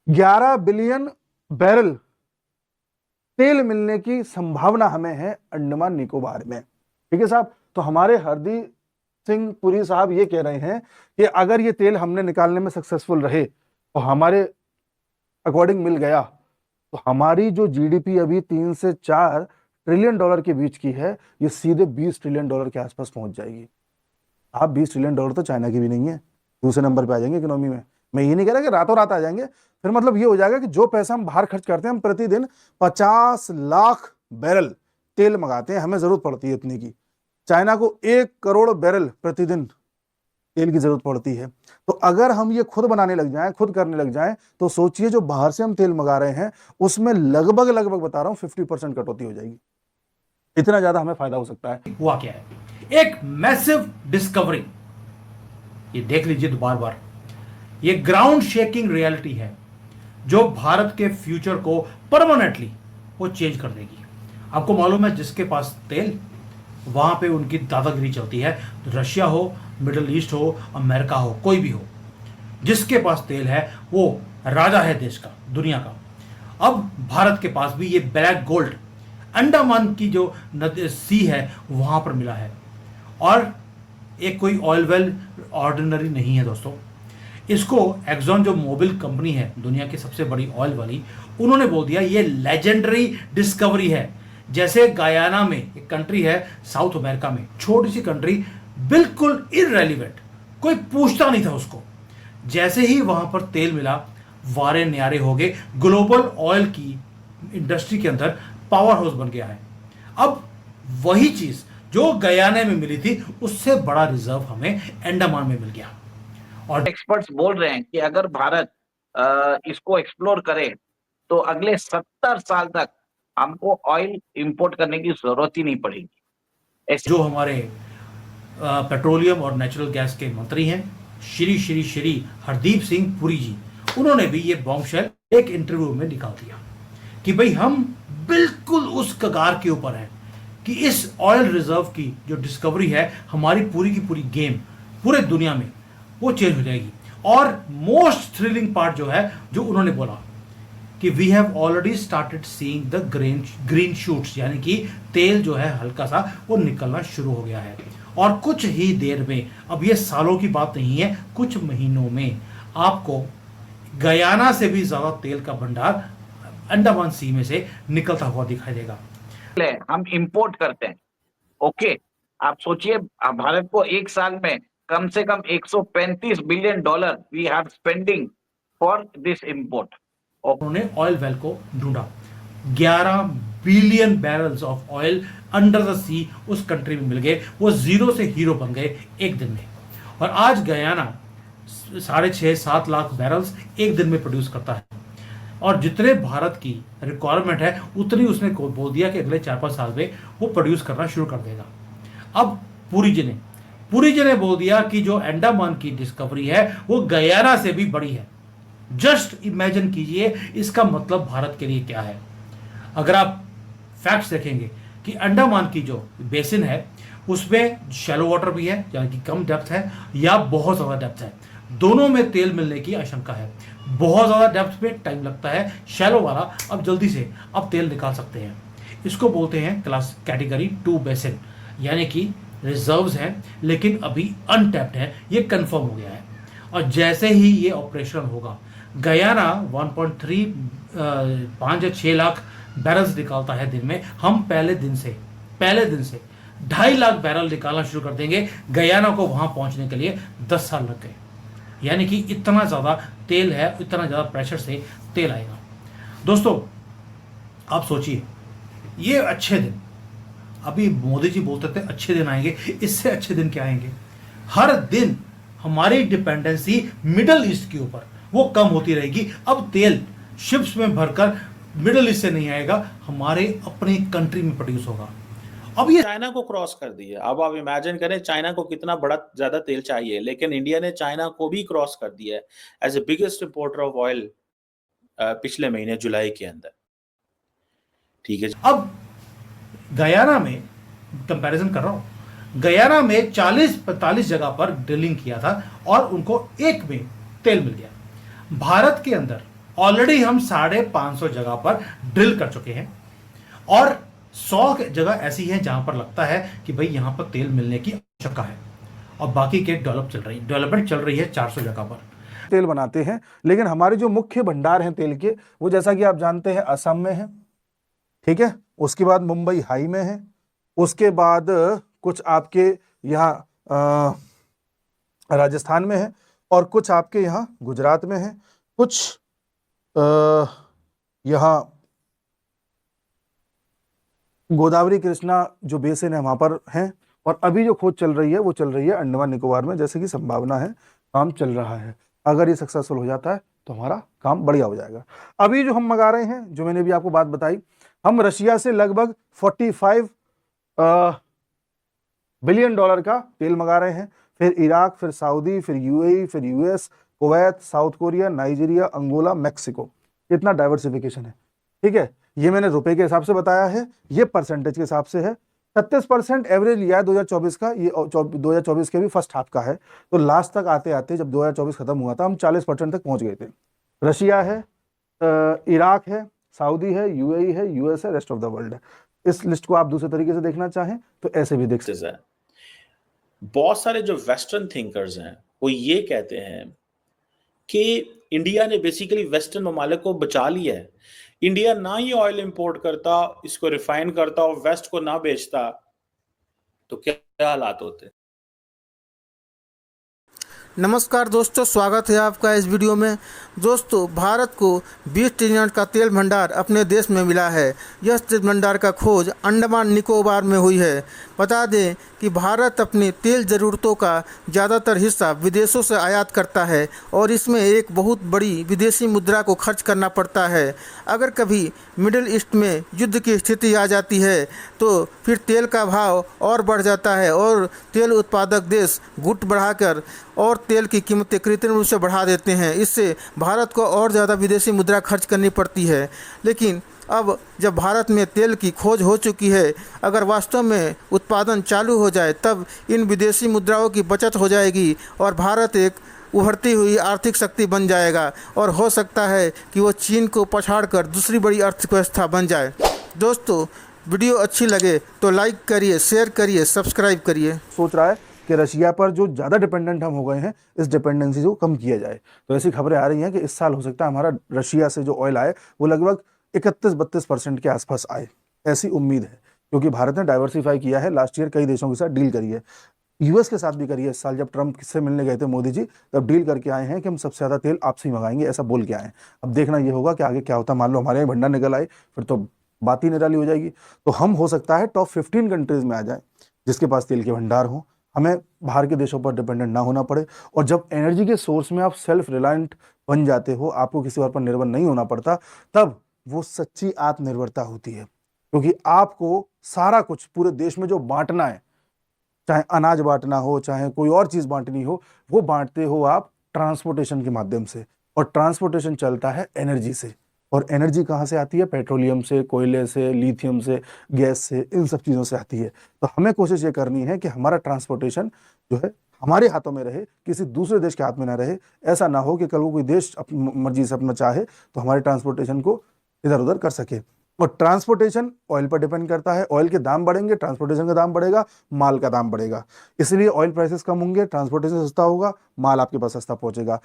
11 billion barrel तेल मिलने की संभावना हमें है अंडमान निकोबार में। ठीक है साहब, तो हमारे हरदीप सिंह पुरी साहब ये कह रहे हैं कि अगर ये तेल हमने निकालने में सक्सेसफुल रहे और हमारे अकॉर्डिंग मिल गया, तो हमारी जो जीडीपी अभी 3 से 4 ट्रिलियन डॉलर के बीच की है, ये सीधे 20 ट्रिलियन डॉलर के आसपास पहुंच जाएगी। आप 20 ट्रिलियन डॉलर तो चाइना की भी नहीं है, दूसरे नंबर पे आ जाएंगे इकोनॉमी में। मैं ये नहीं कह रहा कि रातों रात आ जाएंगे, फिर मतलब ये हो जाएगा कि जो पैसा हम बाहर खर्च करते हैं, हम प्रतिदिन 50 लाख बैरल तेल मंगाते हैं, हमें जरूरत पड़ती है इतनी की। चाइना को 1 करोड़ बैरल प्रतिदिन तेल की जरूरत पड़ती है। तो अगर हम ये खुद बनाने लग जाएं, खुद करने लग जाएं, तो सोचिए जो बाहर से हम तेल मंगा रहे हैं उसमें लगभग लगभग बता रहा हूं 50% कटौती हो जाएगी। इतना ज्यादा हमें फायदा हो सकता है। हुआ क्या है, एक मैसिव डिस्कवरी, ये देख लीजिए तो बार बार, ये ग्राउंड शेकिंग रियलिटी है जो भारत के फ्यूचर को परमानेंटली वो चेंज कर देगी। आपको मालूम है, जिसके पास तेल, वहां पे उनकी दादागिरी चलती है। रशिया हो, मिडिल ईस्ट हो, अमेरिका हो, कोई भी हो, जिसके पास तेल है वो राजा है देश का, दुनिया का। अब भारत के पास भी ये ब्लैक गोल्ड अंडमान की जो सी है वहां पर मिला है। और एक कोई ऑयल वेल ऑर्डिनरी नहीं है दोस्तों। इसको एक्सॉन जो मोबिल कंपनी है दुनिया की सबसे बड़ी ऑयल वाली, उन्होंने बोल दिया ये लेजेंडरी डिस्कवरी है। जैसे गयाना में एक कंट्री है साउथ अमेरिका में, छोटी सी कंट्री, बिल्कुल इररेलीवेंट, कोई पूछता नहीं था उसको। जैसे ही वहां पर तेल मिला, वारे न्यारे हो गए, ग्लोबल ऑयल की इंडस्ट्री के अंदर पावर हाउस बन गया है। अब वही चीज जो गयाना में मिली थी, उससे बड़ा रिजर्व हमें अंडमान में मिल गया। और एक्सपर्ट्स बोल रहे हैं कि अगर भारत इसको एक्सप्लोर करे तो अगले 70 साल तक हमको ऑयल इंपोर्ट करने की जरूरत ही नहीं पड़ेगी। जो हमारे पेट्रोलियम और नेचुरल गैस के मंत्री हैं, श्री श्री श्री हरदीप सिंह पुरी जी, उन्होंने भी ये बॉम्बशेल एक इंटरव्यू में निकाल दिया कि भाई हम बिल्कुल उस कगार के ऊपर हैं कि इस ऑयल रिजर्व की जो डिस्कवरी है, हमारी पूरी की पूरी गेम पूरे दुनिया में वो चेंज हो जाएगी। और मोस्ट थ्रिलिंग पार्ट जो है, जो उन्होंने बोला कि we have already started seeing the green shoots, यानी कि तेल जो है हल्का सा वो निकलना शुरू हो गया है। और कुछ ही देर में, अब ये सालों की बात नहीं है, कुछ महीनों में आपको गयाना से भी ज्यादा तेल का भंडार अंडमान सी में से निकलता हुआ दिखाई देगा। हम इंपोर्ट करते हैं, ओके। आप सोचिए, भारत को एक साल में कम से कम 135 billion dollar we are spending for this import. उन्होंने ऑयल वेल को ढूंढा, 11 billion barrels of oil under the sea उस कंट्री में मिल गए। वो जीरो से हीरो बन गए एक दिन में। और आज गयाना 6.5-7 लाख बैरल्स एक दिन में प्रोड्यूस करता है। और जितने भारत की रिक्वायरमेंट है उतनी उसने बोल दिया कि अगले 4-5 साल में वो प्रोड्यूस करना शुरू कर देगा। अब पुरी जी ने बोल दिया कि जो अंडमान की डिस्कवरी है वो गयाना से भी बड़ी है। जस्ट इमेजिन कीजिए इसका मतलब भारत के लिए क्या है। अगर आप फैक्ट्स देखेंगे कि अंडमान की जो बेसिन है उसमें शैलो वाटर भी है, यानी कि कम डेप्थ है, या बहुत ज़्यादा डेप्थ है, दोनों में तेल मिलने की आशंका है। बहुत ज़्यादा डेप्थ में टाइम लगता है, शैलो वाला अब जल्दी से अब तेल निकाल सकते हैं। इसको बोलते हैं क्लास कैटेगरी 2 बेसिन, यानी कि रिजर्व्स हैं लेकिन अभी अनटैप्ड है, ये कंफर्म हो गया है। और जैसे ही ये ऑपरेशनल होगा, गयाना 1.5 या 6 लाख बैरल्स निकालता है दिन में। हम पहले दिन से 2.5 लाख बैरल निकालना शुरू कर देंगे। गयाना को वहां पहुंचने के लिए 10 साल लग गए, यानी कि इतना ज़्यादा तेल है, इतना ज़्यादा प्रेशर से तेल आएगा। दोस्तों आप सोचिए, ये अच्छे दिन, अभी मोदी जी बोलते थे अच्छे दिन आएंगे, इससे अच्छे दिन क्या आएंगे। हर दिन हमारी डिपेंडेंसी मिडल ईस्ट के ऊपर वो कम होती रहेगी। अब तेल शिप्स में भरकर मिडल ईस्ट से नहीं आएगा, हमारे अपने कंट्री में प्रोड्यूस होगा। अब ये चाइना को क्रॉस कर दिया। अब आप इमेजिन करें चाइना को कितना बड़ा ज्यादा तेल चाहिए, लेकिन इंडिया ने चाइना को भी क्रॉस कर दिया है as a biggest importer of oil पिछले महीने जुलाई के अंदर। ठीक है, अब गयाना में कंपैरिजन कर रहा हूं, गयाना में 40-45 जगह पर ड्रिलिंग किया था और उनको एक में तेल मिल गया। भारत के अंदर ऑलरेडी हम 550 जगह पर ड्रिल कर चुके हैं और 100 जगह ऐसी है जहां पर लगता है कि भाई यहां पर तेल मिलने की आवश्यकता है और बाकी के डेवलपमेंट चल रही है 400 जगह पर। तेल बनाते हैं, लेकिन हमारे जो मुख्य भंडार हैं तेल के, वो जैसा कि आप जानते हैं असम में है, ठीक है, उसके बाद मुंबई हाई में है, उसके बाद कुछ आपके यहाँ राजस्थान में है और कुछ आपके यहाँ गुजरात में है, कुछ यहाँ गोदावरी कृष्णा जो बेसिन है वहां पर हैं, और अभी जो खोज चल रही है वो चल रही है अंडमान निकोबार में, जैसे कि संभावना है, काम चल रहा है। अगर ये सक्सेसफुल हो जाता है तो हमारा काम बढ़िया हो जाएगा। अभी जो हम मंगा रहे हैं, जो मैंने भी आपको बात बताई, हम रशिया से लगभग 45 बिलियन डॉलर का तेल मंगा रहे हैं, फिर इराक, फिर सऊदी, फिर यूएई, फिर US, Kuwait, South Korea, Nigeria, Angola, Mexico. इतना डाइवर्सिफिकेशन है, ठीक है। ये मैंने रुपए के हिसाब से बताया है, ये परसेंटेज के हिसाब से है। 36% एवरेज लिया है 2024 का, ये 2024 के भी फर्स्ट हाफ का है। तो लास्ट तक आते आते जब 2024 खत्म हुआ था हम 40% तक पहुंच गए थे। रशिया है, इराक है, सऊदी है, यूएई है, यूएस है, रेस्ट ऑफ द वर्ल्ड है। इस लिस्ट को आप दूसरे तरीके से देखना चाहें तो ऐसे भी देख सकते हैं। बहुत सारे जो वेस्टर्न थिंकर्स हैं वो ये कहते हैं कि इंडिया ने बेसिकली वेस्टर्न ममालिक को बचा लिया है। इंडिया ना ही ऑयल इंपोर्ट करता, इसको रिफाइन करता और वेस्ट को ना बेचता तो क्या हालात होते। नमस्कार दोस्तों, स्वागत है आपका इस वीडियो में। दोस्तों, भारत को 20 ट्रिलियन का तेल भंडार अपने देश में मिला है। यह तेल भंडार का खोज अंडमान निकोबार में हुई है। बता दें कि भारत अपनी तेल ज़रूरतों का ज़्यादातर हिस्सा विदेशों से आयात करता है और इसमें एक बहुत बड़ी विदेशी मुद्रा को खर्च करना पड़ता है। अगर कभी मिडिल ईस्ट में युद्ध की स्थिति आ जाती है तो फिर तेल का भाव और बढ़ जाता है और तेल उत्पादक देश गुट बढ़ाकर और तेल की कीमतें कृत्रिम रूप से बढ़ा देते हैं। इससे भारत को और ज़्यादा विदेशी मुद्रा खर्च करनी पड़ती है। लेकिन अब जब भारत में तेल की खोज हो चुकी है, अगर वास्तव में उत्पादन चालू हो जाए तब इन विदेशी मुद्राओं की बचत हो जाएगी और भारत एक उभरती हुई आर्थिक शक्ति बन जाएगा और हो सकता है कि वो चीन को पछाड़कर दूसरी बड़ी अर्थव्यवस्था बन जाए। दोस्तों, वीडियो अच्छी लगे तो लाइक करिए, शेयर करिए, सब्सक्राइब करिए। सोच रहा है कि रशिया पर जो ज़्यादा डिपेंडेंट हम हो गए हैं, इस डिपेंडेंसी को कम किया जाए। तो ऐसी खबरें आ रही हैं कि इस साल हो सकता है हमारा रशिया से जो ऑयल आए वो लगभग 31-32% के आसपास आए, ऐसी उम्मीद है, क्योंकि भारत ने डाइवर्सिफाई किया है। लास्ट ईयर कई देशों के साथ डील करी है, यूएस के साथ भी करी है। इस साल जब ट्रंप से मिलने गए थे मोदी जी, तब डील करके आए हैं कि हम सबसे ज़्यादा तेल आपसे ही मंगाएंगे, ऐसा बोल के आए हैं। अब देखना ये होगा कि आगे क्या होता है। मान लो हमारे यहाँ भंडार निकल आए, फिर तो बात ही निराली हो जाएगी। तो हम हो सकता है टॉप 15 कंट्रीज में आ जाए जिसके पास तेल के भंडार हो, हमें बाहर के देशों पर डिपेंडेंट ना होना पड़े। और जब एनर्जी के सोर्स में आप सेल्फ रिलायंट बन जाते हो, आपको किसी और पर निर्भर नहीं होना पड़ता, तब वो सच्ची आत्मनिर्भरता होती है। क्योंकि आपको सारा कुछ पूरे देश में जो बांटना है, चाहे अनाज बांटना हो, चाहे कोई और चीज़ बांटनी हो, वो बांटते हो आप ट्रांसपोर्टेशन के माध्यम से। और ट्रांसपोर्टेशन चलता है एनर्जी से। और एनर्जी कहाँ से आती है? पेट्रोलियम से, कोयले से, लिथियम से, गैस से, इन सब चीज़ों से आती है। तो हमें कोशिश ये करनी है कि हमारा ट्रांसपोर्टेशन जो है हमारे हाथों में रहे, किसी दूसरे देश के हाथ में ना रहे। ऐसा ना हो कि कल को कोई देश मर्जी से अपना चाहे तो हमारे ट्रांसपोर्टेशन को इधर उधर कर सके। और ट्रांसपोर्टेशन ऑयल पर डिपेंड करता है। ऑयल के दाम बढ़ेंगे, ट्रांसपोर्टेशन का दाम बढ़ेगा, माल का दाम बढ़ेगा। इसलिए ऑयल प्राइसेस कम होंगे, ट्रांसपोर्टेशन सस्ता होगा, माल आपके पास सस्ता पहुंचेगा।